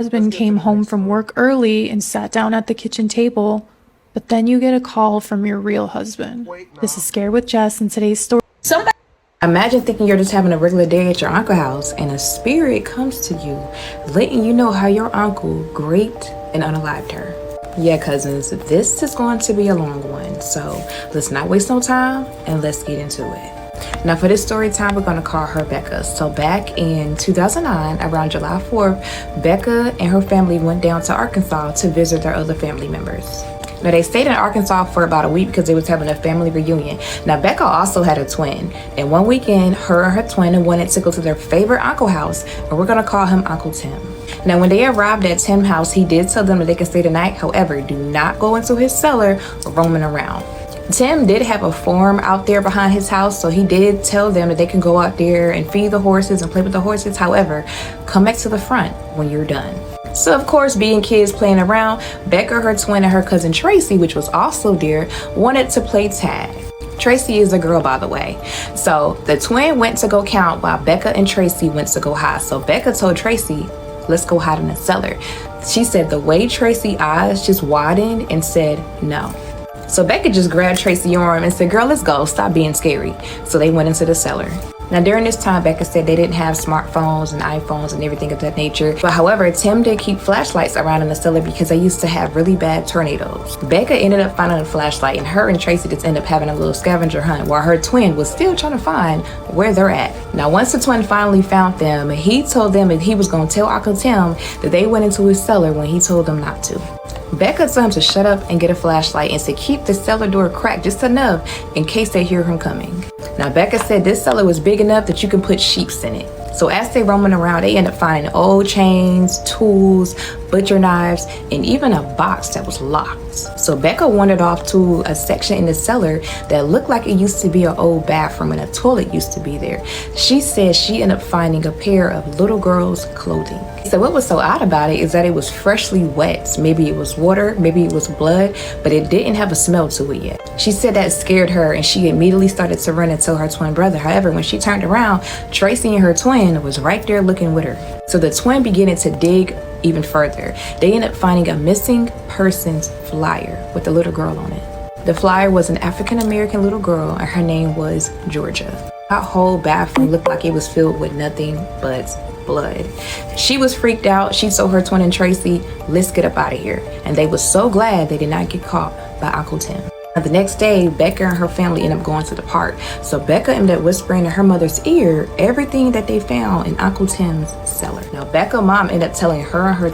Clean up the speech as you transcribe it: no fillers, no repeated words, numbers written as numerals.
Husband came home from work early and sat down at the kitchen table, but then you get a call from your real husband. This is Scared with Jess, and today's story. Imagine thinking you're just having a regular day at your uncle's house and a spirit comes to you, letting you know how your uncle raped and unalived her. Yeah, cousins, this is going to be a long one, so let's not waste no time and let's get into it. Now for this story time, we're going to call her Becca. So back in 2009, around July 4th, Becca and her family went down to Arkansas to visit their other family members. Now they stayed in Arkansas for about a week because they was having a family reunion. Now Becca also had a twin, and one weekend her and her twin wanted to go to their favorite uncle house, and we're going to call him Uncle Tim. Now when they arrived at Tim's house, he did tell them that they can stay the night. However, do not go into his cellar roaming around. Tim did have a farm out there behind his house, so he did tell them that they can go out there and feed the horses and play with the horses. However, come back to the front when you're done. So of course, being kids playing around, Becca, her twin, and her cousin Tracy, which was also there, wanted to play tag. Tracy is a girl, by the way. So the twin went to go count while Becca and Tracy went to go hide. So Becca told Tracy, let's go hide in the cellar. She said the way Tracy's eyes just widened and said no. So Becca just grabbed Tracy's arm and said, girl, let's go. Stop being scary. So they went into the cellar. Now during this time, Becca said they didn't have smartphones and iPhones and everything of that nature. But however, Tim did keep flashlights around in the cellar because they used to have really bad tornadoes. Becca ended up finding a flashlight, and her and Tracy just ended up having a little scavenger hunt while her twin was still trying to find where they're at. Now once the twin finally found them, he told them that he was going to tell Uncle Tim that they went into his cellar when he told them not to. Becca told him to shut up and get a flashlight and to keep the cellar door cracked just enough in case they hear him coming. Now Becca said this cellar was big enough that you can put sheeps in it. So as they roaming around, they end up finding old chains, tools, butcher knives, and even a box that was locked. So Becca wandered off to a section in the cellar that looked like it used to be an old bathroom and a toilet used to be there. She said she ended up finding a pair of little girls' clothing. So what was so odd about it is that it was freshly wet. Maybe it was water, maybe it was blood, but it didn't have a smell to it yet. She said that scared her and she immediately started to run and tell her twin brother. However, when she turned around, Tracy and her twin was right there looking with her. So the twin began to dig even further. They ended up finding a missing persons flyer with a little girl on it. The flyer was an African-American little girl and her name was Georgia. That whole bathroom looked like it was filled with nothing but blood. She was freaked out. She told her twin and Tracy, let's get up out of here. And they were so glad they did not get caught by Uncle Tim. Now, the next day, Becca and her family ended up going to the park. So Becca ended up whispering in her mother's ear everything that they found in Uncle Tim's cellar. Now Becca's mom ended up telling her and her